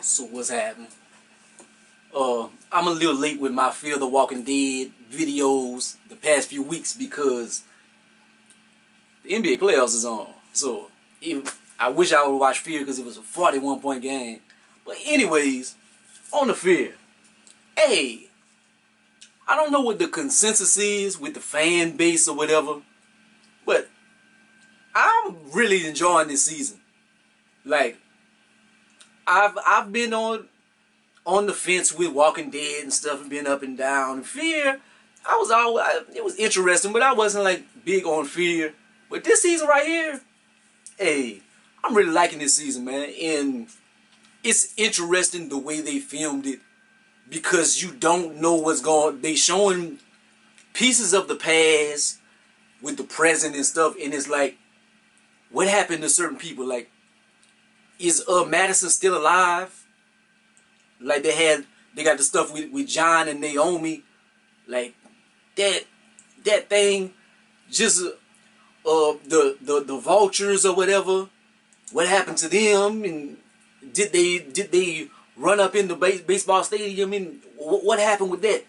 So what's happening? I'm a little late with my Fear the Walking Dead videos the past few weeks because the NBA playoffs is on. So I wish I would watch Fear because it was a 41-point game. But anyways, on the Fear, hey, I don't know what the consensus is with the fan base or whatever, but I'm really enjoying this season. Like, I've been on the fence with Walking Dead and stuff and been up and down. Fear, it was interesting, but I wasn't like big on Fear. But this season right here, hey, I'm really liking this season, man. And it's interesting the way they filmed it because you don't know what's going on. They showing pieces of the past with the present and stuff, and it's like, what happened to certain people? Like, is Madison still alive? Like they got the stuff with John and Naomi, like that thing, just the vultures or whatever. What happened to them? And did they run up in the baseball stadium? And what happened with that?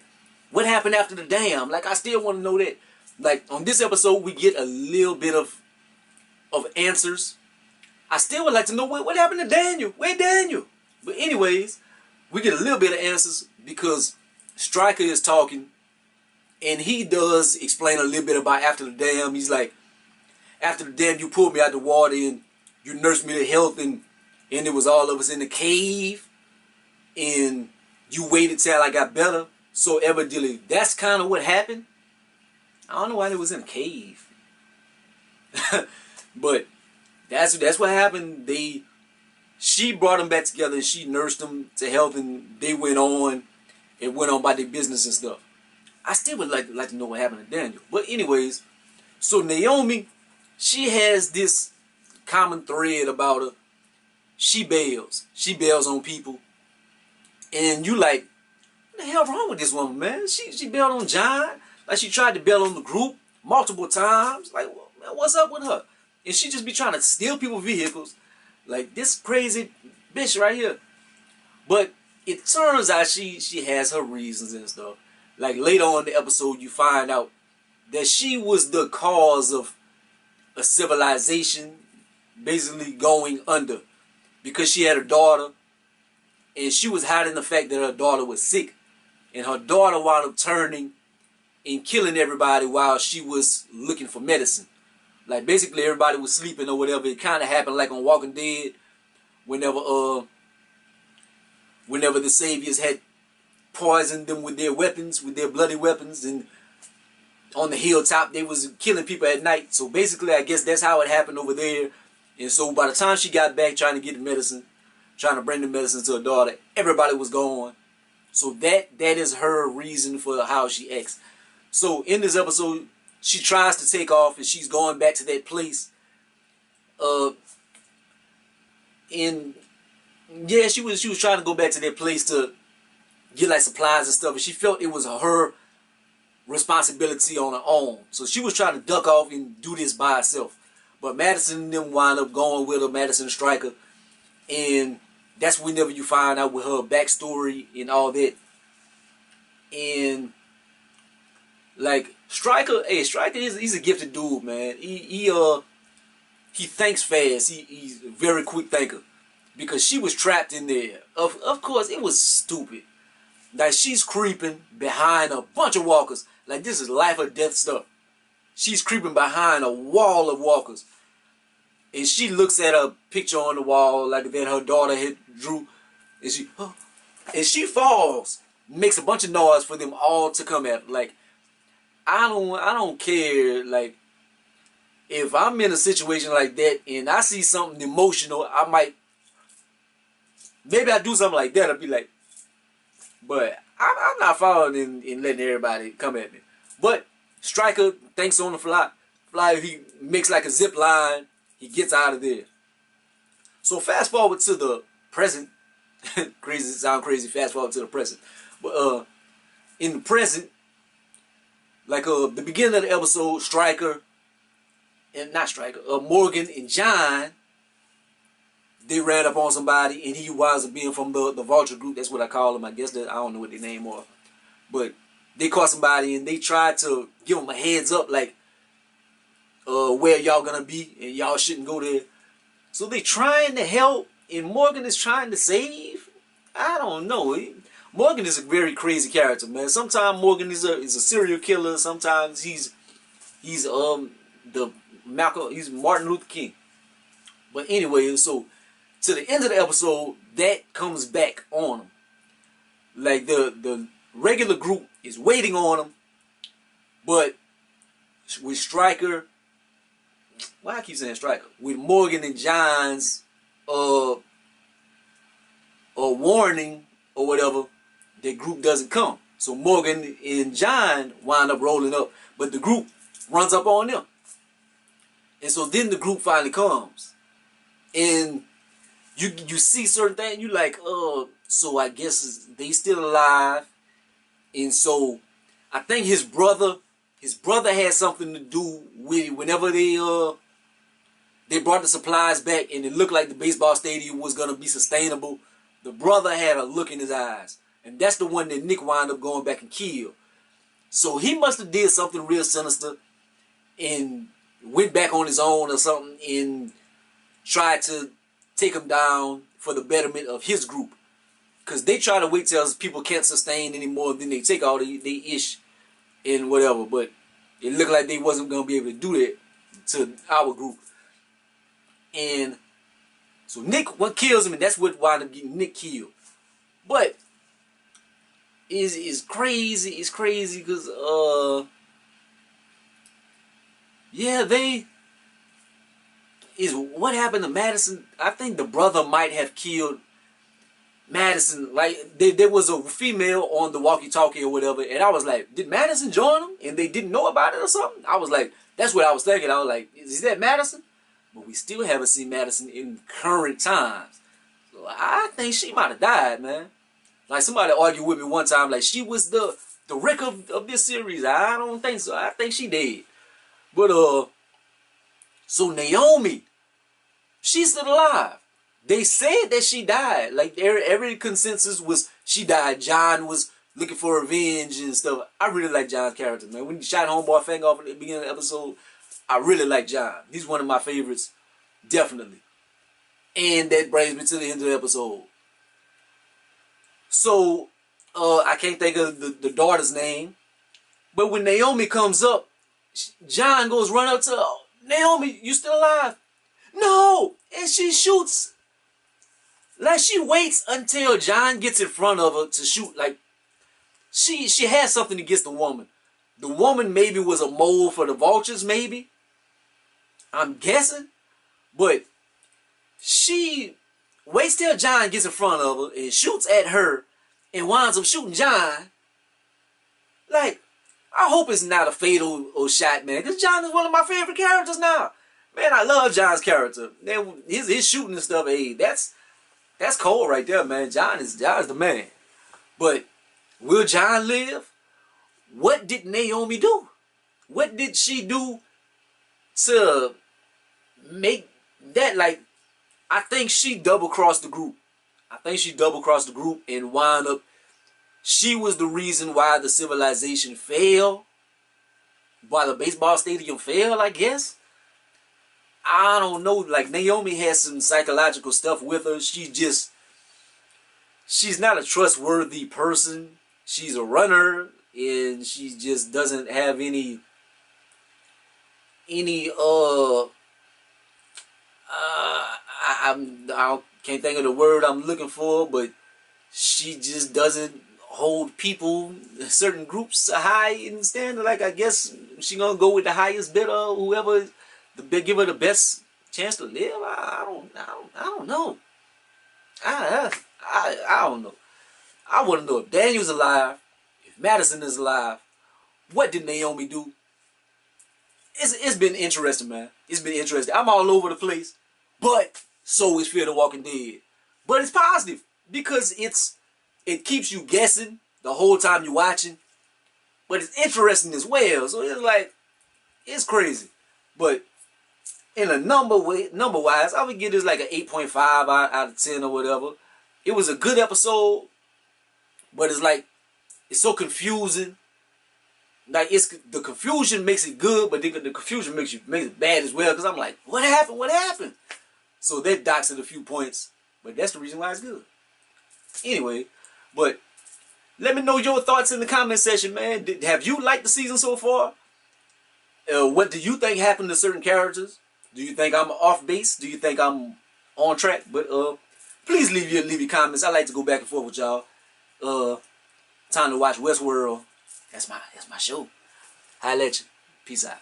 What happened after the dam? Like, I still want to know that. Like, on this episode, we get a little bit of answers. I still would like to know what happened to Daniel. Where Daniel? But anyways, we get a little bit of answers because Stryker is talking, and he does explain a little bit about after the dam. He's like, after the dam, you pulled me out the water and you nursed me to health, and it was all of us in the cave, and you waited till I got better. So evidently, that's kind of what happened. I don't know why they was in a cave, but that's what happened. She brought them back together and she nursed them to health, and they went on by their business and stuff. I still would like to know what happened to Daniel. But anyways, so Naomi, she has this common thread about her. She bails. She bails on people. And you like, what the hell wrong with this woman, man? She bailed on John. Like, she tried to bail on the group multiple times. Like, what's up with her? And she just be trying to steal people's vehicles. Like, this crazy bitch right here. But it turns out she has her reasons and stuff. Like, later on in the episode, you find out that she was the cause of a civilization basically going under. Because she had a daughter, and she was hiding the fact that her daughter was sick. And her daughter wound up turning and killing everybody while she was looking for medicine. Like, basically everybody was sleeping or whatever. It kind of happened like on Walking Dead, whenever the saviors had poisoned them with their weapons, with their bloody weapons, and on the hilltop they was killing people at night. So basically, I guess that's how it happened over there. And so by the time she got back trying to get the medicine, trying to bring the medicine to her daughter, everybody was gone. So that is her reason for how she acts. So in this episode, she tries to take off, and she's going back to that place. And yeah, she was trying to go back to that place to get like supplies and stuff, and she felt it was her responsibility on her own. So she was trying to duck off and do this by herself. But Madison and them wind up going with her, Madison and Stryker, and that's whenever you find out with her backstory and all that. And like, Stryker, he's a gifted dude, man. He thinks fast. He's a very quick thinker. Because she was trapped in there. Of course, it was stupid. Like, she's creeping behind a bunch of walkers. Like, this is life or death stuff. She's creeping behind a wall of walkers. And she looks at a picture on the wall like that her daughter had drew. And she falls. Makes a bunch of noise for them all to come at her. Like, I don't care. Like, if I'm in a situation like that and I see something emotional, I might, maybe I do something like that. I'll be like, but I'm not following and letting everybody come at me. But Stryker thinks on the fly. He makes like a zip line. He gets out of there. So fast forward to the present. Crazy, sound crazy. Fast forward to the present. But in the present, like the beginning of the episode, Morgan and John, they ran up on somebody, and he winds up being from the Vulture group. That's what I call them. I guess that I don't know what their name are, but they caught somebody and they tried to give them a heads up, like where y'all gonna be, and y'all shouldn't go there. So they trying to help, and Morgan is trying to save. I don't know. Morgan is a very crazy character, man. Sometimes Morgan is a serial killer. Sometimes he's Martin Luther King. But anyway, so to the end of the episode, that comes back on him. Like the regular group is waiting on him, but with Stryker, why I keep saying Stryker? With Morgan and John's warning or whatever, the group doesn't come. So Morgan and John wind up rolling up, but the group runs up on them. And so then the group finally comes. And you see certain things, you like, so I guess they still alive. And so I think his brother had something to do with it. Whenever they brought the supplies back and it looked like the baseball stadium was gonna be sustainable, the brother had a look in his eyes. And that's the one that Nick wound up going back and killed. So he must have did something real sinister and went back on his own or something and tried to take him down for the betterment of his group. Because they try to wait till people can't sustain anymore, then they take all the ish and whatever. But it looked like they wasn't going to be able to do that to our group. And so Nick, what kills him, and that's what wound up getting Nick killed. But it's crazy. It's crazy because, yeah, what happened to Madison. I think the brother might have killed Madison. Like, there was a female on the walkie-talkie or whatever, and I was like, did Madison join them? And they didn't know about it or something? I was like, that's what I was thinking. I was like, is that Madison? But we still haven't seen Madison in current times. So I think she might have died, man. Like, somebody argued with me one time, like, she was the Rick of this series. I don't think so. I think she dead. But, so Naomi, she's still alive. They said that she died. Like, every consensus was she died. John was looking for revenge and stuff. I really like John's character, man. When he shot Homeboy Fang off at the beginning of the episode, I really like John. He's one of my favorites, definitely. And that brings me to the end of the episode. So, I can't think of the daughter's name. But when Naomi comes up, John goes run up to her. Naomi, you still alive? No! And she shoots. Like, she waits until John gets in front of her to shoot. Like, she has something against the woman. The woman maybe was a mole for the vultures, maybe. I'm guessing. But she waits till John gets in front of her and shoots at her and winds up shooting John. Like, I hope it's not a fatal shot, man. Because John is one of my favorite characters now. Man, I love John's character. Man, his shooting and stuff, hey, that's cold right there, man. John's the man. But will John live? What did Naomi do? What did she do to make that, like, I think she double-crossed the group. I think she double-crossed the group and wound up, she was the reason why the civilization failed. Why the baseball stadium failed, I guess. I don't know. Like, Naomi has some psychological stuff with her. She's not a trustworthy person. She's a runner, and she just doesn't have any I can't think of the word I'm looking for, but she just doesn't hold people, certain groups, high in standard. Like, I guess she gonna go with the highest bidder, whoever give her the best chance to live. I don't know. I don't know. I want to know if Daniel's alive, if Madison is alive. What did Naomi do? It's been interesting, man. It's been interesting. I'm all over the place, but so is Fear the Walking Dead. But it's positive because it keeps you guessing the whole time you're watching. But it's interesting as well. So it's like, it's crazy. But in a number wise, I would give this like an 8.5 out of 10 or whatever. It was a good episode, but it's like, it's so confusing. Like, the confusion makes it good, but then the confusion makes it bad as well. Because I'm like, what happened? What happened? So that docks it a few points, but that's the reason why it's good. Anyway, but let me know your thoughts in the comment section, man. Have you liked the season so far? What do you think happened to certain characters? Do you think I'm off base? Do you think I'm on track? But please leave your comments. I like to go back and forth with y'all. Time to watch Westworld. That's my show. Holla at you. Peace out.